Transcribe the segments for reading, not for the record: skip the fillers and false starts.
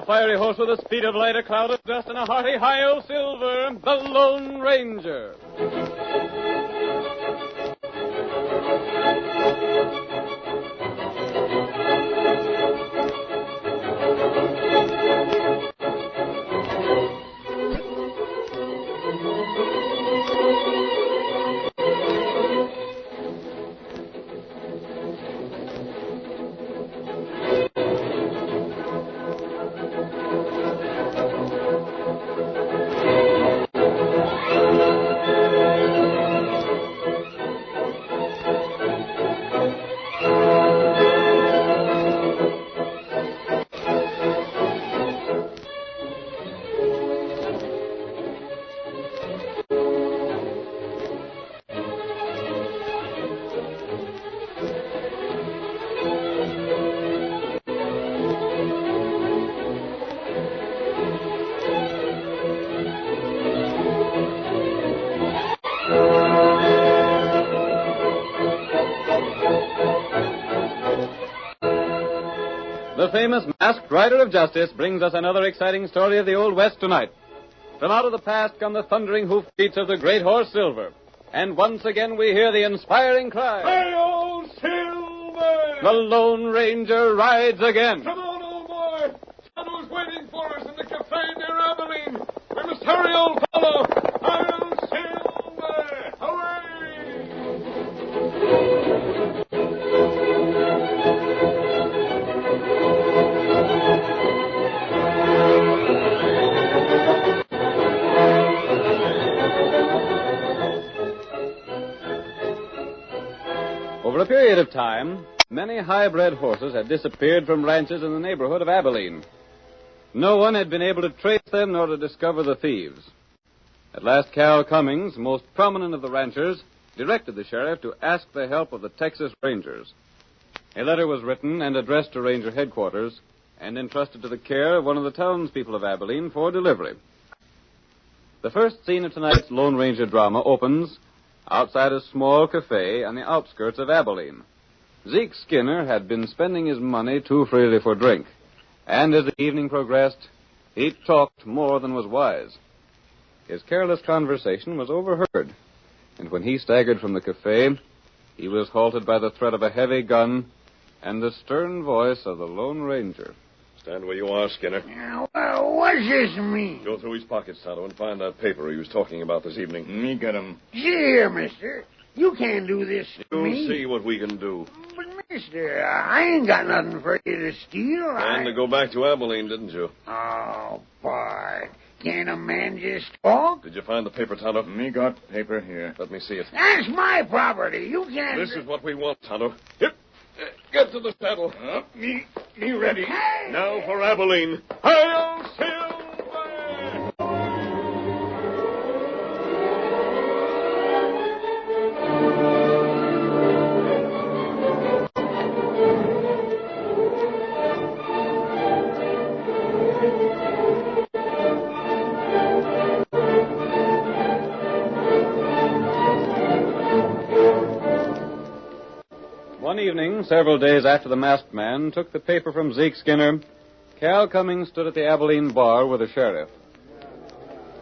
fiery horse with the speed of light, a cloud of dust, and a hearty high-o silver, the Lone Ranger. The famous Masked Rider of Justice brings us another exciting story of the Old West tonight. From out of the past come the thundering hoofbeats of the great horse Silver. And once again we hear the inspiring cry, Hi-yo, Silver! The Lone Ranger rides again. Come on, old boy! Tonto's waiting for us in the cafe near Abilene. We must hurry, old fellow. Hi-yo, Silver! Hooray! Over a period of time, many high-bred horses had disappeared from ranches in the neighborhood of Abilene. No one had been able to trace them nor to discover the thieves. At last, Cal Cummings, most prominent of the ranchers, directed the sheriff to ask the help of the Texas Rangers. A letter was written and addressed to Ranger headquarters and entrusted to the care of one of the townspeople of Abilene for delivery. The first scene of tonight's Lone Ranger drama opens outside a small cafe on the outskirts of Abilene. Zeke Skinner had been spending his money too freely for drink, and as the evening progressed, he talked more than was wise. His careless conversation was overheard, and when he staggered from the cafe, he was halted by the threat of a heavy gun and the stern voice of the Lone Ranger. Stand where you are, Skinner. What's this mean? Go through his pockets, Tonto, and find that paper he was talking about this evening. Me got him. See here, mister. You can't do this to me. You'll see what we can do. But, mister, I ain't got nothing for you to steal. And to go back to Abilene, didn't you? Oh, Bart. Can't a man just talk? Did you find the paper, Tonto? Me got paper here. Let me see it. That's my property. You can't... This is what we want, Tonto. Here. Get to the saddle. Me ready. Hey! Now for Abilene. Hi-yo, Silver! One evening, several days after the masked man took the paper from Zeke Skinner, Cal Cummings stood at the Abilene bar with the sheriff.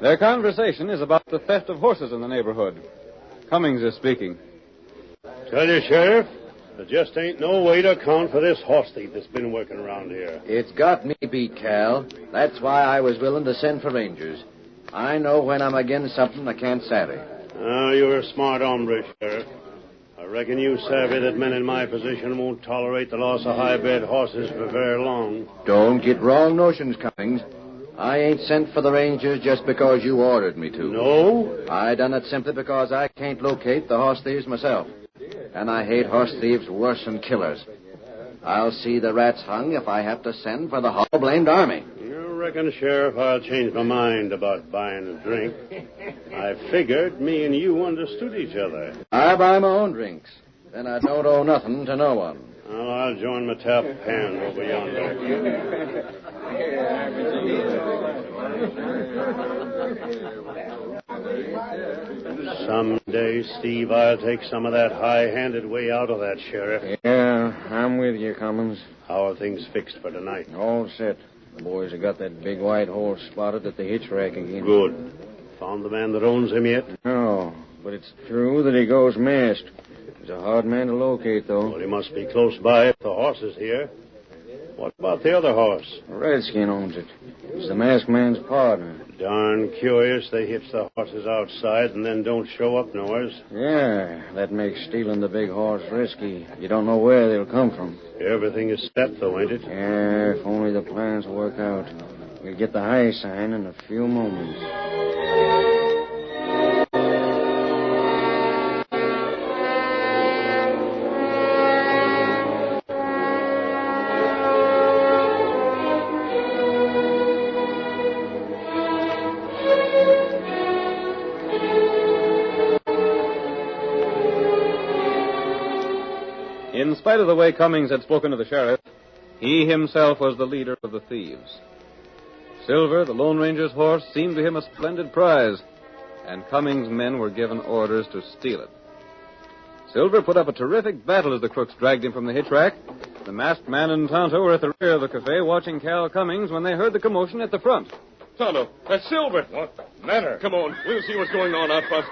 Their conversation is about the theft of horses in the neighborhood. Cummings is speaking. Tell you, Sheriff, there just ain't no way to account for this horse thief that's been working around here. It's got me beat, Cal. That's why I was willing to send for Rangers. I know when I'm against something I can't savvy. Oh, you're a smart hombre, Sheriff. I reckon you savvy that men in my position won't tolerate the loss of high-bred horses for very long. Don't get wrong notions, Cummings. I ain't sent for the Rangers just because you ordered me to. No? I done it simply because I can't locate the horse thieves myself. And I hate horse thieves worse than killers. I'll see the rats hung if I have to send for the whole blamed army. You reckon, Sheriff, I'll change my mind about buying a drink. I figured me and you understood each other. I buy my own drinks. Then I don't owe nothing to no one. Well, I'll join my tap hand over yonder. Someday, Steve, I'll take some of that high-handed way out of that, Sheriff. Yeah, I'm with you, Cummins. How are things fixed for tonight? All set. The boys have got that big white horse spotted at the hitch rack again. Good. Found the man that owns him yet? No, but it's true that he goes masked. He's a hard man to locate, though. Well, he must be close by if the horse is here. What about the other horse? A redskin owns it. He's the masked man's partner. Darn curious. They hitch the horses outside and then don't show up nowheres. Yeah, that makes stealing the big horse risky. You don't know where they'll come from. Everything is set, though, ain't it? Yeah, if only the plans work out. We'll get the high sign in a few moments. In spite of the way Cummings had spoken to the sheriff, he himself was the leader of the thieves. Silver, the Lone Ranger's horse, seemed to him a splendid prize, and Cummings' men were given orders to steal it. Silver put up a terrific battle as the crooks dragged him from the hitch rack. The masked man and Tonto were at the rear of the cafe watching Cal Cummings when they heard the commotion at the front. Tonto, that's Silver. What the matter? Come on, we'll see what's going on out front.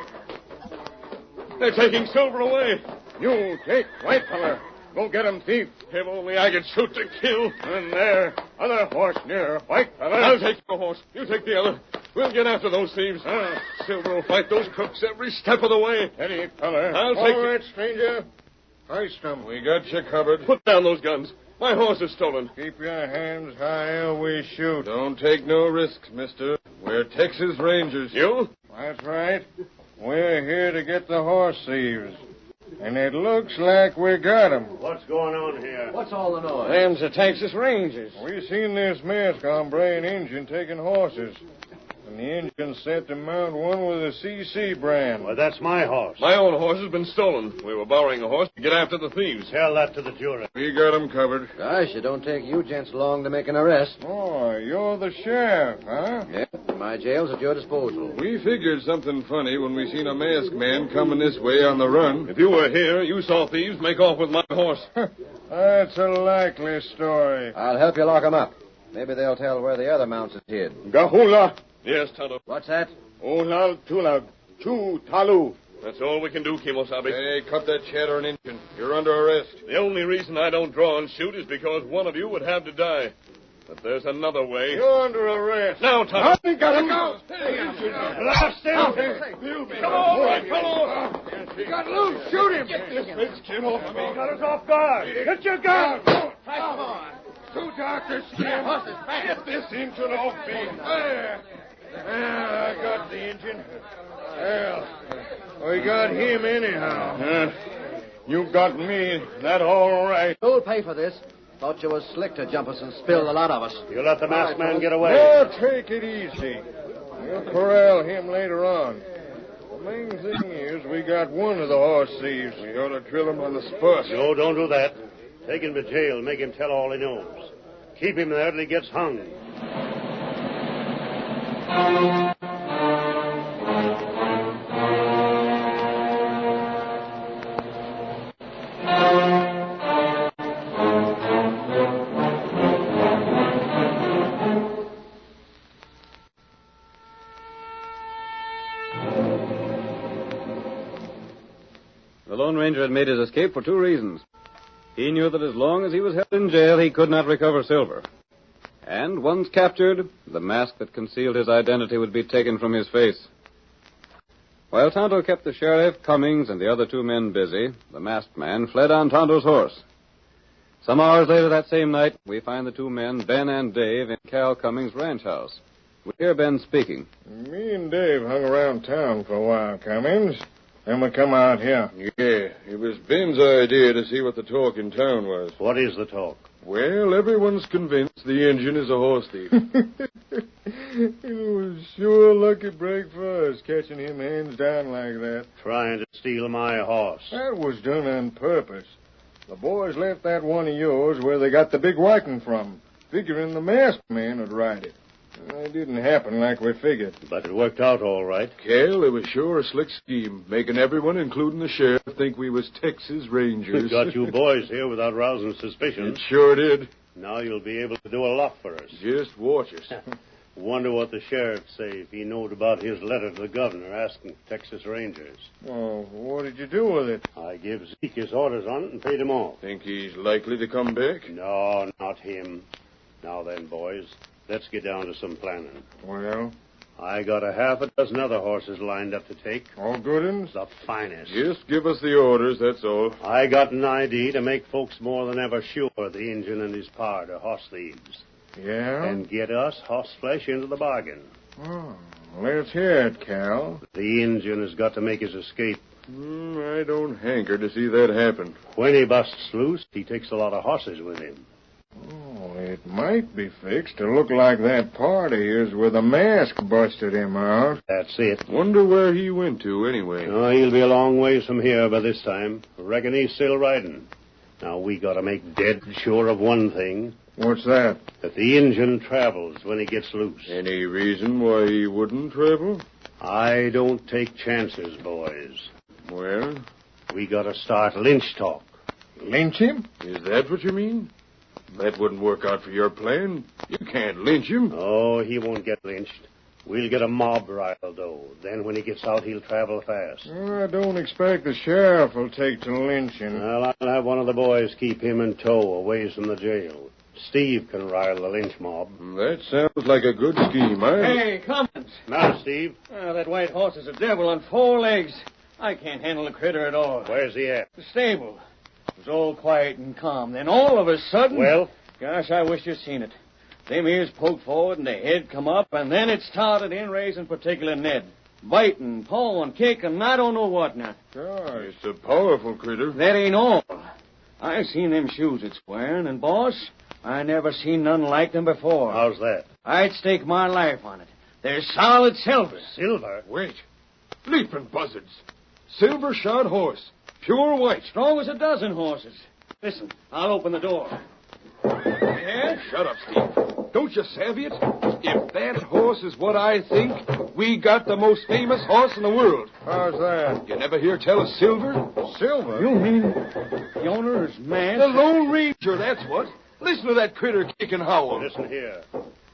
They're taking Silver away. You take white feller. Go get him, thief. If only I could shoot to kill. And there, other horse near, white feller. I'll take your horse. You take the other. We'll get after those thieves. Silver will fight those crooks every step of the way. Steady, feller. I'll take All right, stranger. Hoist him. We got you covered. Put down those guns. My horse is stolen. Keep your hands high or we shoot. Don't take no risks, mister. We're Texas Rangers. You? That's right. We're here to get the horse thieves. And it looks like we got 'em. What's going on here? What's all the noise? Them's the Texas Rangers. We seen this masked hombre and Injun taking horses. And the Injun set to mount one with a CC brand. Well, that's my horse. My own horse has been stolen. We were borrowing a horse to get after the thieves. Tell that to the jury. We got 'em covered. Gosh, it don't take you gents long to make an arrest. Oh, you're the sheriff, huh? Yep, my jail's at your disposal. We figured something funny when we seen a masked man coming this way on the run. If you were here, you saw thieves make off with my horse. That's a likely story. I'll help you lock 'em up. Maybe they'll tell where the other mounts is hid. Gahula, Yes, Tonto. What's that? Olal Tulag, Chu Talu. That's all we can do, Kimosabe. Hey, cut that chatter and Injun. You're under arrest. The only reason I don't draw and shoot is because one of you would have to die. But there's another way. You're under arrest. Now, Tonto. I got him. Blast him. Come on, right fellow. He got loose. Shoot him. Get this bitch kid off me. He got us off guard. Get your gun. Come on. Too dark to see him. Get this engine off me. There. I got the engine. Well, we got him anyhow. You got me. That all right. Who'll pay for this? Thought you was slick to jump us and spill the lot of us. You let the masked man get away. Oh, take it easy. We'll corral him later on. The main thing is we got one of the horse thieves. We ought to drill him on the spot. No, don't do that. Take him to jail. Make him tell all he knows. Keep him there till he gets hung. The Lone Ranger had made his escape for two reasons. He knew that as long as he was held in jail, he could not recover Silver. And once captured, the mask that concealed his identity would be taken from his face. While Tonto kept the sheriff, Cummings, and the other two men busy, the masked man fled on Tonto's horse. Some hours later that same night, we find the two men, Ben and Dave, in Cal Cummings' ranch house. We hear Ben speaking. Me and Dave hung around town for a while, Cummings. Then we come out here. Yeah, it was Ben's idea to see what the talk in town was. What is the talk? Well, everyone's convinced the Injun is a horse thief. It was sure a lucky break for us, catching him hands down like that. Trying to steal my horse. That was done on purpose. The boys left that one of yours where they got the big whiting from, figuring the masked man would ride it. It didn't happen like we figured. But it worked out all right. Cal, it was sure a slick scheme, making everyone, including the sheriff, think we was Texas Rangers. We've got you boys here without rousing suspicion. It sure did. Now you'll be able to do a lot for us. Just watch us. Wonder what the sheriff'd say if he knowed about his letter to the governor asking Texas Rangers. Oh, what did you do with it? I give Zeke his orders on it and paid him off. Think he's likely to come back? No, not him. Now then, boys, let's get down to some planning. Well, I got a half a dozen other horses lined up to take. all good uns? The finest. Just give us the orders, that's all. I got an idea to make folks more than ever sure the Injun and his pard are horse thieves. Yeah? And get us horse flesh into the bargain. Oh, let's hear it, Cal. The Injun has got to make his escape. I don't hanker to see that happen. When he busts loose, he takes a lot of horses with him. Oh, it might be fixed to look like that part of his where the mask busted him out. That's it. Wonder where he went to, anyway. Oh, he'll be a long ways from here by this time. Reckon he's still riding. Now, we got to make dead sure of one thing. What's that? That the Injun travels when he gets loose. Any reason why he wouldn't travel? I don't take chances, boys. Well, We got to start lynch talk. Lynch him? is that what you mean? That wouldn't work out for your plan. You can't lynch him. Oh, he won't get lynched. We'll get a mob riled, though. Then when he gets out, he'll travel fast. I don't expect the sheriff will take to lynching. Well, I'll have one of the boys keep him in tow away from the jail. Steve can rile the lynch mob. That sounds like a good scheme. Hey, Cummins. Now, Steve, That white horse is a devil on 4 legs. I can't handle the critter at all. where's he at? The stable. It was all quiet and calm. Then all of a sudden... Well? Gosh, I wish you'd seen it. Them ears poked forward and the head come up, and then it started in raising particular Ned. Biting, pawing, kicking, I don't know what now. Gosh. It's a powerful critter. That ain't all. I seen them shoes it's wearing, and, boss, I never seen none like them before. How's that? I'd stake my life on it. They're solid silver. Silver? Wait. Leaping buzzards. Silver shod horse. Pure white. Strong as a dozen horses. Listen, I'll open the door. Yeah? Shut up, Steve. Don't you savvy it? If that horse is what I think, we got the most famous horse in the world. How's that? You never hear tell of Silver? Silver? You mean the owner is mad? The Lone Ranger, that's what. Listen to that critter kick and howl. Listen here.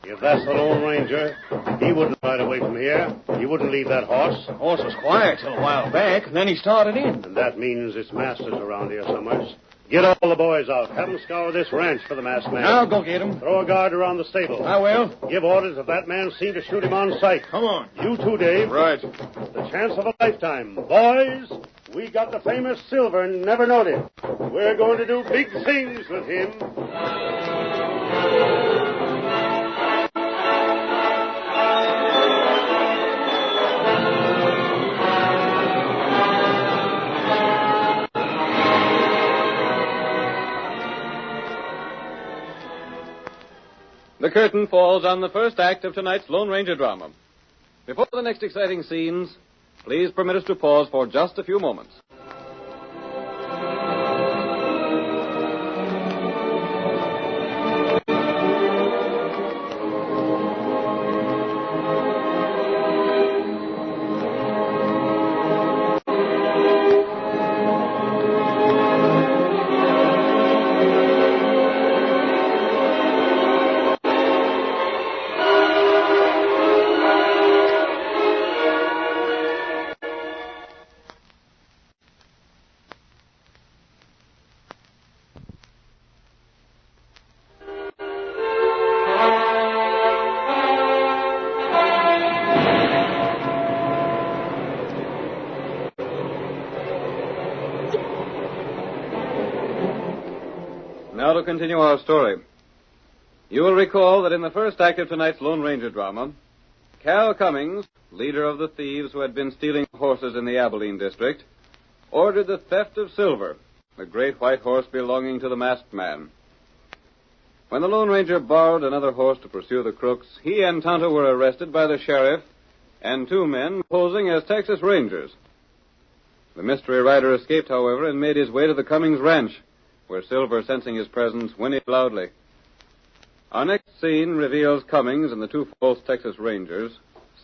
If that's the Lone Ranger, he wouldn't ride away from here. He wouldn't leave that horse. The horse was quiet till a while back, and then he started in. And that means its master's around here somewhere. Get all the boys out. Have them scour this ranch for the masked man. I'll go get him. Throw a guard around the stable. I will. Give orders if that man seen to shoot him on sight. Come on. You too, Dave. Right. The chance of a lifetime. Boys, we got the famous Silver and never knowed it. We're going to do big things with him. The curtain falls on the first act of tonight's Lone Ranger drama. Before the next exciting scenes, please permit us to pause for just a few moments. Now to continue our story. You will recall that in the first act of tonight's Lone Ranger drama, Cal Cummings, leader of the thieves who had been stealing horses in the Abilene district, ordered the theft of Silver, the great white horse belonging to the masked man. When the Lone Ranger borrowed another horse to pursue the crooks, he and Tonto were arrested by the sheriff and 2 men posing as Texas Rangers. The mystery rider escaped, however, and made his way to the Cummings ranch, where Silver, sensing his presence, whinnied loudly. Our next scene reveals Cummings and the 2 false Texas Rangers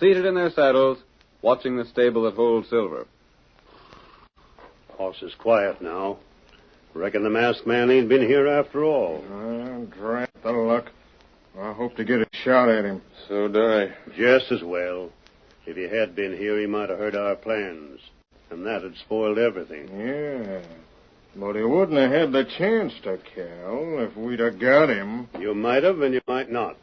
seated in their saddles, watching the stable that holds Silver. Horse is quiet now. Reckon the masked man ain't been here after all. Drat hope to get a shot at him. So do I. Just as well. If he had been here, he might have heard our plans. And that had spoiled everything. Yeah. But he wouldn't have had the chance to, Cal, if we'd have got him. You might have, and you might not.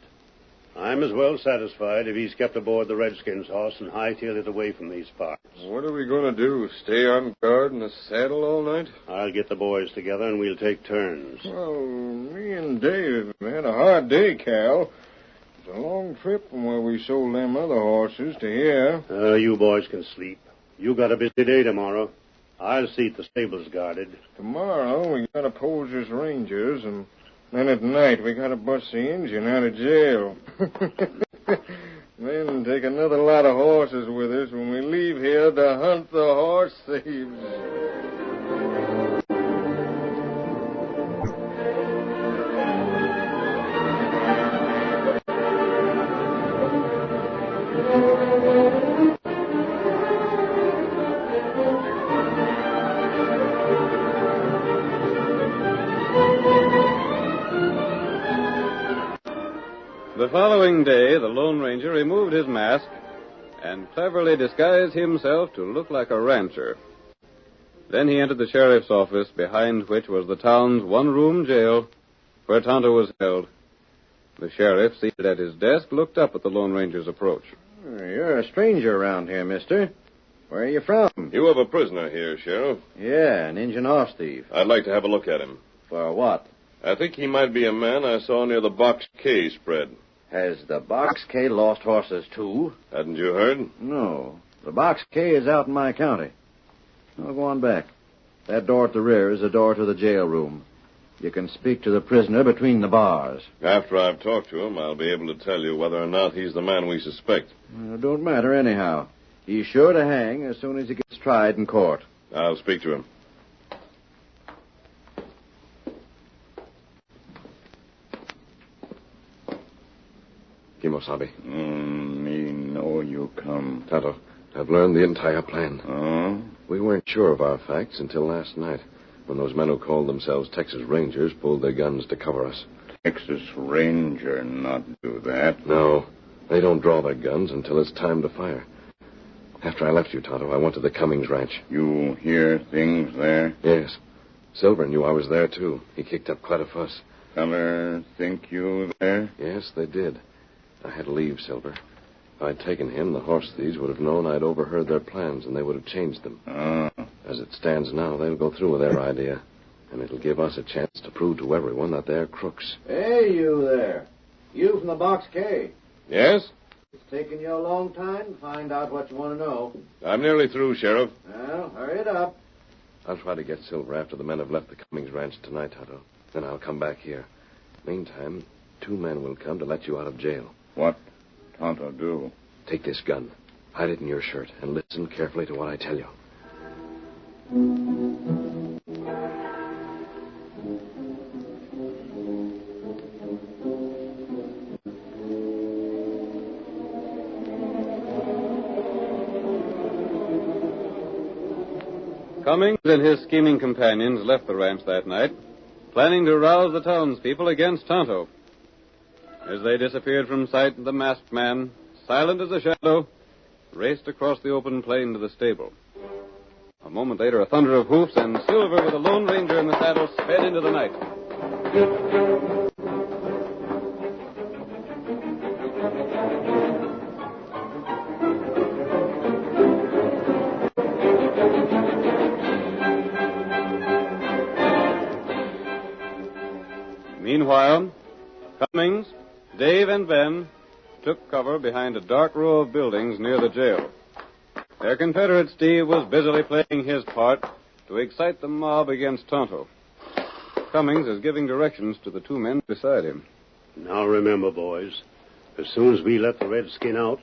I'm as well satisfied if he's kept aboard the Redskin's horse and hightailed it away from these parts. What are we going to do? Stay on guard in the saddle all night? I'll get the boys together and we'll take turns. Well, me and Dave had a hard day, Cal. It's a long trip from where we sold them other horses to here. You boys can sleep. You got a busy day tomorrow. I'll see if the stable's guarded. Tomorrow we gotta pose as rangers, and then at night we gotta bust the engine out of jail. Then take another lot of horses with us when we leave here to hunt the horse thieves. The following day, the Lone Ranger removed his mask and cleverly disguised himself to look like a rancher. Then he entered the sheriff's office, behind which was the town's one-room jail, where Tonto was held. The sheriff, seated at his desk, looked up at the Lone Ranger's approach. You're a stranger around here, mister. Where are you from? You have a prisoner here, Sheriff. Yeah, an Injun horse thief. I'd like to have a look at him. For what? I think he might be a man I saw near the Box K spread. Has the Box K lost horses, too? Hadn't you heard? No. The Box K is out in my county. Now, go on back. That door at the rear is the door to the jail room. You can speak to the prisoner between the bars. After I've talked to him, I'll be able to tell you whether or not he's the man we suspect. Well, it don't matter anyhow. He's sure to hang as soon as he gets tried in court. I'll speak to him. Kimosabe. Me know you come. Tonto, I've learned the entire plan. We weren't sure of our facts until last night, when those men who called themselves Texas Rangers pulled their guns to cover us. Texas Ranger not do that. No, they don't draw their guns until it's time to fire. After I left you, Tonto, I went to the Cummings ranch. You hear things there? Yes. Silver knew I was there, too. He kicked up quite a fuss. Feller think you there? Yes, they did. I had to leave Silver. If I'd taken him, the horse thieves would have known I'd overheard their plans, and they would have changed them. As it stands now, they'll go through with their idea, and it'll give us a chance to prove to everyone that they're crooks. Hey, you there. You from the Box K. Yes? It's taken you a long time to find out what you want to know. I'm nearly through, Sheriff. Well, hurry it up. I'll try to get Silver after the men have left the Cummings ranch tonight, Tonto. Then I'll come back here. Meantime, 2 men will come to let you out of jail. What Tonto do? Take this gun, hide it in your shirt, and listen carefully to what I tell you. Cummings and his scheming companions left the ranch that night, planning to rouse the townspeople against Tonto. As they disappeared from sight, the masked man, silent as a shadow, raced across the open plain to the stable. A moment later, a thunder of hoofs, and Silver, with the Lone Ranger in the saddle, sped into the night. Meanwhile, Cummings, Dave, and Ben took cover behind a dark row of buildings near the jail. Their Confederate Steve was busily playing his part to excite the mob against Tonto. Cummings is giving directions to the 2 men beside him. Now remember, boys, as soon as we let the Redskin out,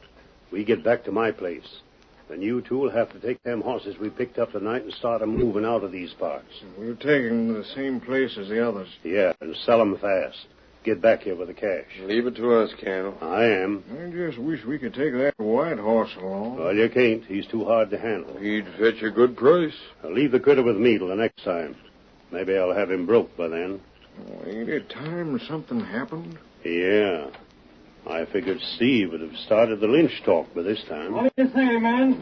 we get back to my place. Then you 2 will have to take them horses we picked up tonight and start 'em moving out of these parts. We'll take them to the same place as the others. Yeah, and sell 'em fast. Get back here with the cash. Leave it to us, Colonel. I am. I just wish we could take that white horse along. Well, you can't. He's too hard to handle. He'd fetch a good price. I'll leave the critter with me till the next time. Maybe I'll have him broke by then. Oh, ain't it time something happened? Yeah. I figured Steve would have started the lynch talk by this time. What do you say, man?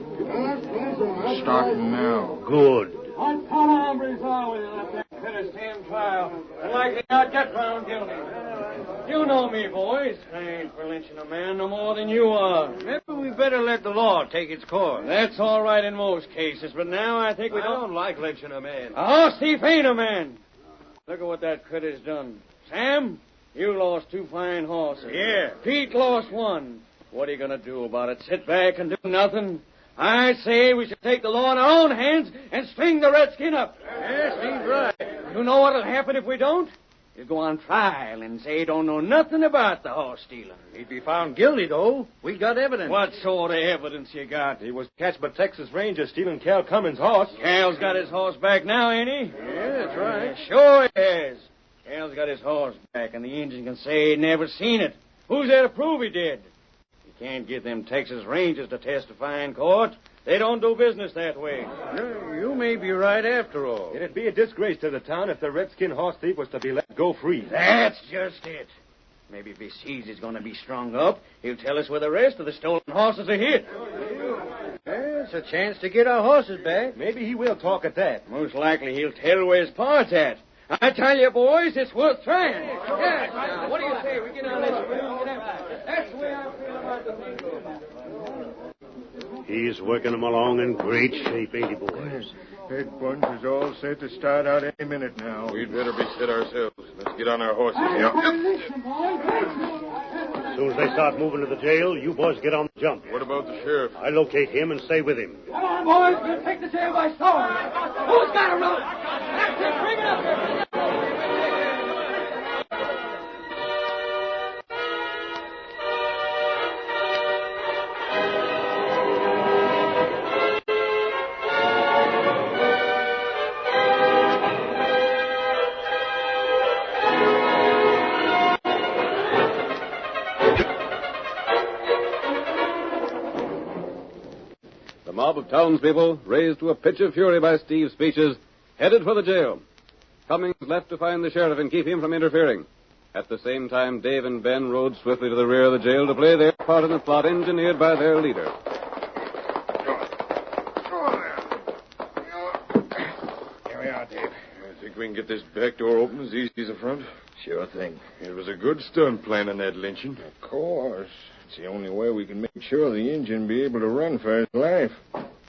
Starting now. Good. What kind of hombres are we that let that critter stand trial and likely not get found guilty? You know me, boys. I ain't for lynching a man no more than you are. Maybe we better let the law take its course. That's all right in most cases, but now I think we don't like lynching a man. A horse thief ain't a man. Look at what that critter's done. Sam, you lost 2 fine horses. Yeah. Pete lost 1. What are you going to do about it? Sit back and do nothing? I say we should take the law in our own hands and string the redskin up. Yes, he's right. You know what'll happen if we don't? He'll go on trial and say he don't know nothing about the horse stealing. He'd be found guilty, though. We got evidence. What sort of evidence you got? He was catched by Texas Rangers stealing Cal Cummins' horse. Cal's got his horse back now, ain't he? Yeah, that's right. Sure he has. Cal's got his horse back, and the Injun can say he never seen it. Who's there to prove he did? You can't get them Texas Rangers to testify in court. They don't do business that way. You may be right after all. It'd be a disgrace to the town if the redskin horse thief was to be let go free. That's just it. Maybe if he sees he's going to be strung up, he'll tell us where the rest of the stolen horses are hid. It's a chance to get our horses back. Maybe he will talk at that. Most likely he'll tell where his part's at. I tell you, boys, it's worth trying. Yes, now, what do you say? We get on this room. That's the way I feel about the thing. He's working them along in great shape, ain't he, boys? That bunch is all set to start out any minute now. We'd better be set ourselves. Let's get on our horses. As soon as they start moving to the jail, you boys get on the jump. What about the sheriff? I locate him and stay with him. Come on, boys. We'll take the jail by storm. Who's got a rope? That's it. Bring it up here. The mob of townspeople, raised to a pitch of fury by Steve's speeches, headed for the jail. Cummings left to find the sheriff and keep him from interfering. At the same time, Dave and Ben rode swiftly to the rear of the jail to play their part in the plot engineered by their leader. Here we are, Dave. I think we can get this back door open as easy as the front. Sure thing. It was a good stunt planning that lynching. Of course. It's the only way we can make sure the Injun be able to run for his life.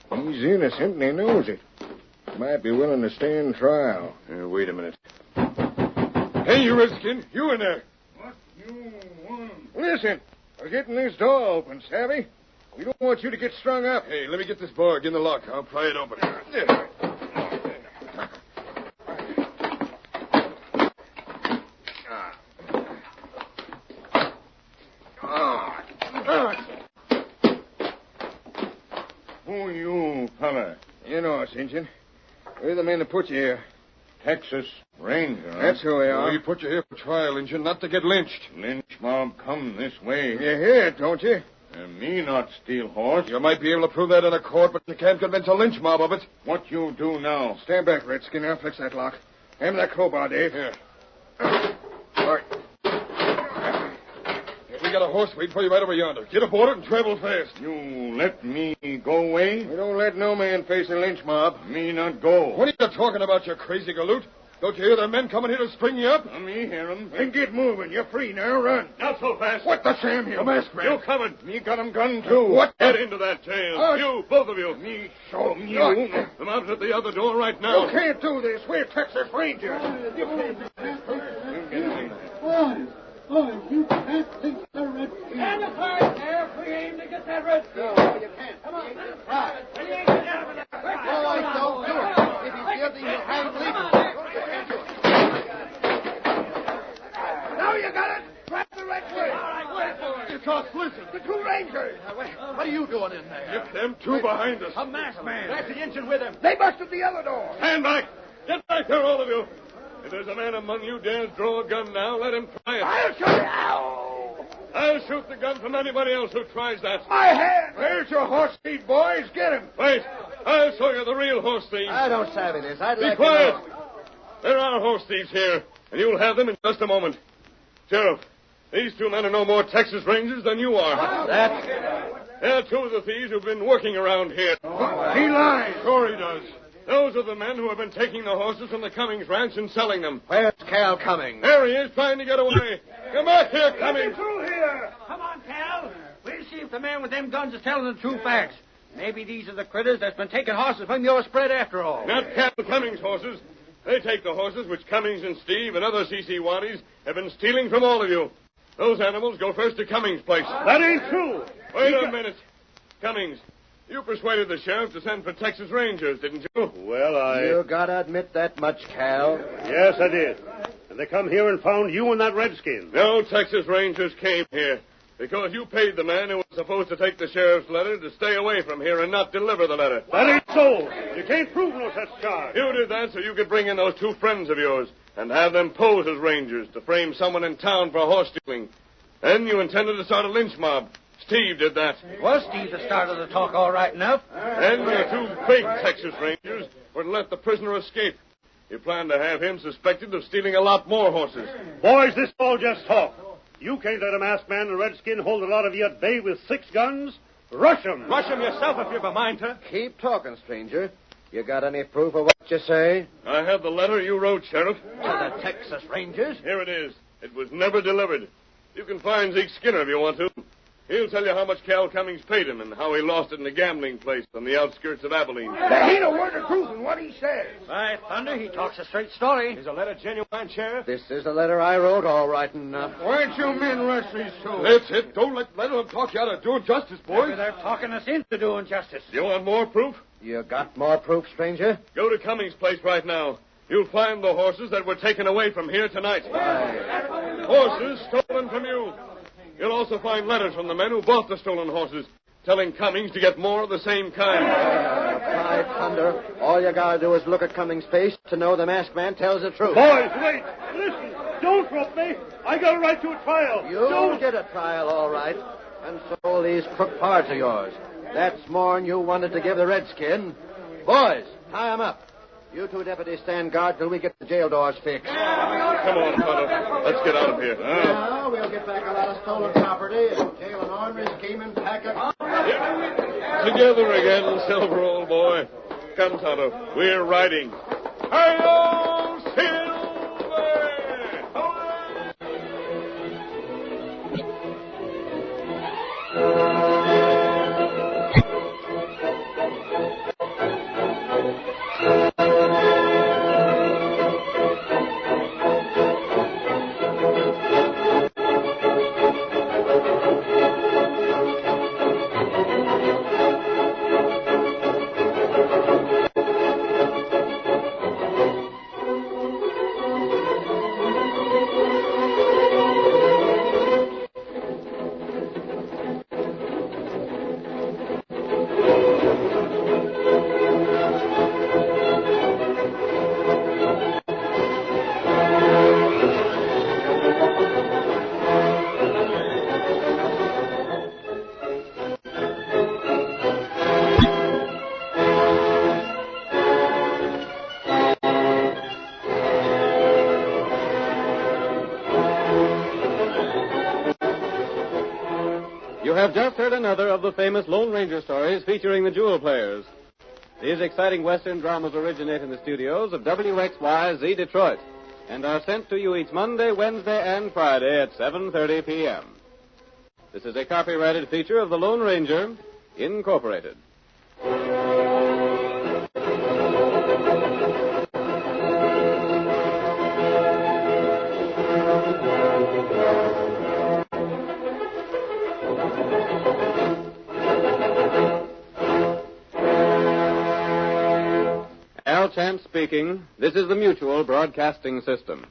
He's innocent and he knows it. Might be willing to stand trial. Wait a minute. Hey, you redskin, you in there. What you want? Listen, we're getting this door open, savvy? We don't want you to get strung up. Hey, let me get this bar in the lock. I'll pry it open. Who you, fella? You know us, Injun. We're the men that put you here. Texas Ranger. That's who we are. Well, you put you here for trial, Injun, not to get lynched. Lynch mob come this way. You hear it, don't you? And me not steal horse. You might be able to prove that in a court, but you can't convince a lynch mob of it. What you do now? Stand back, Redskin. I'll fix that lock. Hand me that crowbar, Dave. Here. All right. We got a horse waiting for you right over yonder. Get aboard it and travel fast. You let me go away? We don't let no man face a lynch mob. Me not go. What are you talking about, you crazy galoot? Don't you hear the men coming here to string you up? Me hear 'em. Then get moving. You're free now. Run. Not so fast. What the Sam, you masked man? You coming. Me got 'em gun, too. What? Get into that jail. You, both of you. Me show 'em You. The mob's at the other door right now. You can't do this. We're Texas Rangers. You can't do this. Boys, you can't think the red. Stand aside there if we aim to get that red. No, you can't. Come on. Right. When you ain't getting out of there. Boys, don't do it. If he's guilty, he'll hang legal. Now you got it. Grab the red switch. All right, wait for it. It's us. Listen. The 2 Rangers. What are you doing in there? Get them 2 behind us. A masked man. That's the engine with him. They busted the other door. Stand back. Get back there, all of you. If there's a man among you dares draw a gun now, let him try it. I'll shoot you. Ow! I'll shoot the gun from anybody else who tries that. My hand. There's your horse thief, boys. Get him. Wait. I'll show you the real horse thieves. I don't savvy this. I'd Be like quiet. to know. There are horse thieves here, and you'll have them in just a moment. Sheriff, These two men are no more Texas Rangers than you are. They're two of the thieves who've been working around here. He lies. Sure he does. Those are the men who have been taking the horses from the Cummings ranch and selling them. Where's Cal Cummings? There he is, trying to get away. Come back here, Cummings. Through here. Come on, Cal. We'll see if the man with them guns is telling the true facts. Maybe these are the critters that's been taking horses from your spread after all. Not Cal Cummings' horses. They take the horses which Cummings and Steve and other C.C. Waddies have been stealing from all of you. Those animals go first to Cummings' place. That ain't true. Wait a minute. Cummings, you persuaded the sheriff to send for Texas Rangers, didn't you? Well, You gotta admit that much, Cal. Yes, I did. And they come here and found you and that redskin. No Texas Rangers came here because you paid the man who was supposed to take the sheriff's letter to stay away from here and not deliver the letter. That ain't so. You can't prove no such charge. You did that so you could bring in those two friends of yours and have them pose as Rangers to frame someone in town for horse stealing. Then you intended to start a lynch mob. Steve did that. It was Steve that started the talk all right enough. Then the two fake Texas Rangers were to let the prisoner escape. You planned to have him suspected of stealing a lot more horses. Boys, this all just talk. You can't let a masked man and a redskin hold a lot of you at bay with 6 guns. Rush 'em. Rush him yourself if you've a mind to. Keep talking, stranger. You got any proof of what you say? I have the letter you wrote, Sheriff. To the Texas Rangers? Here it is. It was never delivered. You can find Zeke Skinner if you want to. He'll tell you how much Cal Cummings paid him and how he lost it in a gambling place on the outskirts of Abilene. There ain't a word of truth in what he says. By thunder, he talks a straight story. Is the letter genuine, Sheriff? This is the letter I wrote, all right enough. Why'd you men rush these two? That's it. Don't let them talk you out of doing justice, boys. Maybe they're talking us into doing justice. You want more proof? You got more proof, stranger? Go to Cummings' place right now. You'll find the horses that were taken away from here tonight. Horses stolen from you. You'll also find letters from the men who bought the stolen horses, telling Cummings to get more of the same kind. By thunder, all you gotta do is look at Cummings' face to know the masked man tells the truth. Boys, wait. Listen. Don't rope me. I got a right to a trial. You'll get a trial, all right. And so will these crook parts of yours. That's more'n you wanted to give the redskin. Boys, tie 'em up. You two deputies stand guard till we get the jail doors fixed. Come on, Tonto. Let's get out of here. Now we'll get back a lot of stolen property and jail and ornery scheming packet. Together again, Silver, old boy. Come, Tonto. We're riding. Hi-yo, Silver! You have just heard another of the famous Lone Ranger stories featuring the Jewel Players. These exciting Western dramas originate in the studios of WXYZ Detroit and are sent to you each Monday, Wednesday, and Friday at 7:30 p.m. This is a copyrighted feature of the Lone Ranger, Incorporated. Al Chance speaking. This is the Mutual Broadcasting System.